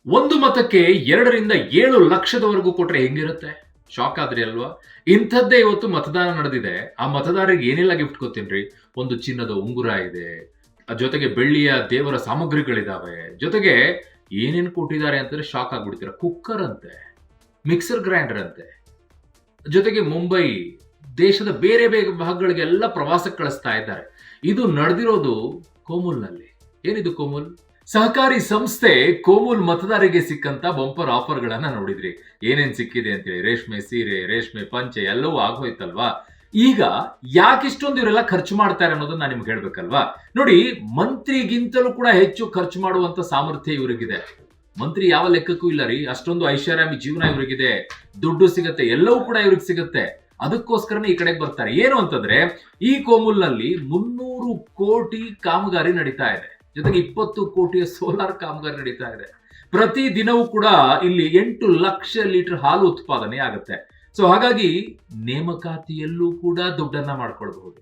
ಒಂದು ಮತಕ್ಕೆ 2 ರಿಂದ 7 ಲಕ್ಷದವರೆಗೂ ಕೊಟ್ರೆ ಹೆಂಗಿರುತ್ತೆ? ಶಾಕ್ ಆದ್ರಿ ಅಲ್ವಾ? ಇಂಥದ್ದೇ ಇವತ್ತು ಮತದಾನ ನಡೆದಿದೆ. ಆ ಮತದಾರರಿಗೆ ಏನೆಲ್ಲ ಗಿಫ್ಟ್ ಗೊತ್ತೇನ್ರಿ? ಒಂದು ಚಿನ್ನದ ಉಂಗುರ ಇದೆ, ಜೊತೆಗೆ ಬೆಳ್ಳಿಯ ದೇವರ ಸಾಮಗ್ರಿಗಳಿದಾವೆ, ಜೊತೆಗೆ ಏನೇನ್ ಕೊಟ್ಟಿದ್ದಾರೆ ಅಂತಂದ್ರೆ ಶಾಕ್ ಆಗ್ಬಿಡ್ತೀರ. ಕುಕ್ಕರ್ ಅಂತೆ, ಮಿಕ್ಸರ್ ಗ್ರೈಂಡರ್ ಅಂತೆ, ಜೊತೆಗೆ ಮುಂಬೈ, ದೇಶದ ಬೇರೆ ಬೇರೆ ಭಾಗಗಳಿಗೆಲ್ಲ ಪ್ರವಾಸಕ್ಕೆ ಕಳಿಸ್ತಾ ಇದ್ದಾರೆ. ಇದು ನಡೆದಿರೋದು ಕೋಮುಲ್ನಲ್ಲಿ. ಏನಿದು ಕೋಮುಲ್? ಸಹಕಾರಿ ಸಂಸ್ಥೆ ಕೋಮುಲ್ ಮತದಾರರಿಗೆ ಸಿಕ್ಕಂತ ಬಂಪರ್ ಆಫರ್ಗಳನ್ನ ನೋಡಿದ್ರಿ. ಏನೇನ್ ಸಿಕ್ಕಿದೆ ಅಂತೇಳಿ. ರೇಷ್ಮೆ ಸೀರೆ, ರೇಷ್ಮೆ ಪಂಚೆ ಎಲ್ಲವೂ ಆಗೋಯ್ತಲ್ವಾ? ಈಗ ಯಾಕಿಷ್ಟೊಂದು ಇವರೆಲ್ಲ ಖರ್ಚು ಮಾಡ್ತಾರೆ ಅನ್ನೋದನ್ನ ನಾನು ನಿಮ್ಗೆ ಹೇಳ್ಬೇಕಲ್ವಾ? ನೋಡಿ, ಮಂತ್ರಿಗಿಂತಲೂ ಕೂಡ ಹೆಚ್ಚು ಖರ್ಚು ಮಾಡುವಂತ ಸಾಮರ್ಥ್ಯ ಇವರಿಗಿದೆ. ಮಂತ್ರಿ ಯಾವ ಲೆಕ್ಕಕ್ಕೂ ಇಲ್ಲ ರೀ. ಅಷ್ಟೊಂದು ಐಷಾರಾಮಿ ಜೀವನ ಇವರಿಗಿದೆ. ದುಡ್ಡು ಸಿಗತ್ತೆ, ಎಲ್ಲವೂ ಕೂಡ ಇವ್ರಿಗೆ ಸಿಗತ್ತೆ. ಅದಕ್ಕೋಸ್ಕರನೇ ಈ ಕಡೆಗೆ ಬರ್ತಾರೆ. ಏನು ಅಂತಂದ್ರೆ, ಈ ಕೋಮುಲ್ನಲ್ಲಿ 300 ಕೋಟಿ ಕಾಮಗಾರಿ ನಡೀತಾ ಇದೆ. ಜೊತೆಗೆ 20 ಕೋಟಿಯ ಸೋಲಾರ್ ಕಾಮಗಾರಿ ನಡೀತಾ ಇದೆ. ಪ್ರತಿ ದಿನವೂ ಕೂಡ ಇಲ್ಲಿ 8 ಲಕ್ಷ ಲೀಟರ್ ಹಾಲು ಉತ್ಪಾದನೆ ಆಗುತ್ತೆ. ಸೊ ಹಾಗಾಗಿ ನೇಮಕಾತಿಯಲ್ಲೂ ಕೂಡ ದುಡ್ಡನ್ನ ಮಾಡ್ಕೊಳ್ಬಹುದು.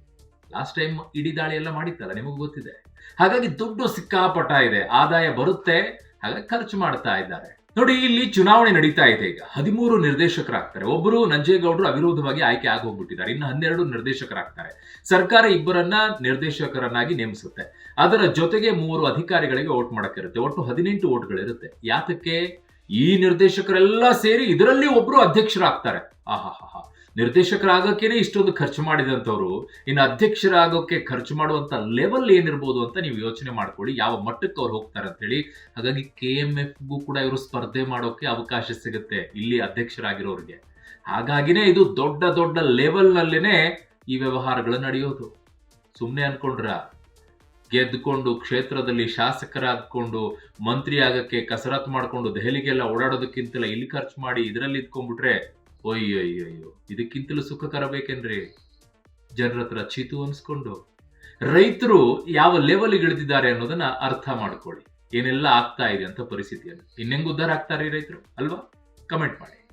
ಲಾಸ್ಟ್ ಟೈಮ್ ಇಡೀ ದಾಳಿ ಎಲ್ಲ ಮಾಡಿತ್ತಲ್ಲ, ನಿಮಗೂ ಗೊತ್ತಿದೆ. ಹಾಗಾಗಿ ದುಡ್ಡು ಸಿಕ್ಕಾಪಟ್ಟ ಇದೆ, ಆದಾಯ ಬರುತ್ತೆ, ಹಾಗಾಗಿ ಖರ್ಚು ಮಾಡ್ತಾ ಇದ್ದಾರೆ. ನೋಡಿ, ಇಲ್ಲಿ ಚುನಾವಣೆ ನಡೀತಾ ಇದೆ. ಈಗ 13 ನಿರ್ದೇಶಕರಾಗ್ತಾರೆ. ಒಬ್ಬರು ನಂಜೇಗೌಡರು ಅವಿರೋಧವಾಗಿ ಆಯ್ಕೆ ಆಗಿ ಹೋಗ್ಬಿಟ್ಟಿದ್ದಾರೆ. ಇನ್ನು 12 ನಿರ್ದೇಶಕರಾಗ್ತಾರೆ. ಸರ್ಕಾರ ಇಬ್ಬರನ್ನ ನಿರ್ದೇಶಕರನ್ನಾಗಿ ನೇಮಿಸುತ್ತೆ. ಅದರ ಜೊತೆಗೆ 3 ಅಧಿಕಾರಿಗಳಿಗೆ ವೋಟ್ ಮಾಡಕ್ಕಿರುತ್ತೆ. ಒಟ್ಟು 18 ವೋಟ್ಗಳಿರುತ್ತೆ. ಯಾತಕ್ಕೆ? ಈ ನಿರ್ದೇಶಕರೆಲ್ಲ ಸೇರಿ ಇದರಲ್ಲಿ ಒಬ್ರು ಅಧ್ಯಕ್ಷರಾಗ್ತಾರೆ. ಆಹಾ, ನಿರ್ದೇಶಕರಾಗಕ್ಕೇನೆ ಇಷ್ಟೊಂದು ಖರ್ಚು ಮಾಡಿದಂತವ್ರು ಇನ್ನು ಅಧ್ಯಕ್ಷರಾಗೋಕೆ ಖರ್ಚು ಮಾಡುವಂತ ಲೆವೆಲ್ ಏನಿರ್ಬೋದು ಅಂತ ನೀವು ಯೋಚನೆ ಮಾಡ್ಕೊಳ್ಳಿ, ಯಾವ ಮಟ್ಟಕ್ಕೆ ಅವ್ರು ಹೋಗ್ತಾರೆ ಅಂತ ಹೇಳಿ. ಹಾಗಾಗಿ KMFಗೂ ಕೂಡ ಇವರು ಸ್ಪರ್ಧೆ ಮಾಡೋಕೆ ಅವಕಾಶ ಸಿಗುತ್ತೆ ಇಲ್ಲಿ ಅಧ್ಯಕ್ಷರಾಗಿರೋರಿಗೆ. ಹಾಗಾಗಿನೇ ಇದು ದೊಡ್ಡ ದೊಡ್ಡ ಲೆವೆಲ್ ನಲ್ಲೇನೆ ಈ ವ್ಯವಹಾರಗಳು ನಡೆಯೋದು. ಸುಮ್ನೆ ಅನ್ಕೊಂಡ್ರ? ಗೆದ್ದುಕೊಂಡು ಕ್ಷೇತ್ರದಲ್ಲಿ ಶಾಸಕರಾಗ್ಕೊಂಡು ಮಂತ್ರಿ ಆಗಕ್ಕೆ ಕಸರತ್ತು ಮಾಡ್ಕೊಂಡು ದೆಹಲಿಗೆಲ್ಲ ಓಡಾಡೋದಕ್ಕಿಂತಲೇ ಇಲ್ಲಿ ಖರ್ಚು ಮಾಡಿ ಇದರಲ್ಲಿ ಇದ್ಕೊಂಡ್ಬಿಟ್ರೆ ಅಯ್ಯೋ, ಇದಕ್ಕಿಂತಲೂ ಸುಖಕರ ಬೇಕೇನ್ರಿ? ಜನರ ಹತ್ರ ಚೀತು ಅನ್ಸ್ಕೊಂಡು ರೈತರು ಯಾವ ಲೆವೆಲ್ ಇಳಿದಿದ್ದಾರೆ ಅನ್ನೋದನ್ನ ಅರ್ಥ ಮಾಡ್ಕೊಳ್ಳಿ. ಏನೆಲ್ಲ ಆಗ್ತಾ ಇದೆ ಅಂತ ಪರಿಸ್ಥಿತಿಯನ್ನು. ಇನ್ನೆಂಗ್ ಉದ್ಧಾರ ಆಗ್ತಾರೆ ರೈತರು ಅಲ್ವಾ? ಕಮೆಂಟ್ ಮಾಡಿ.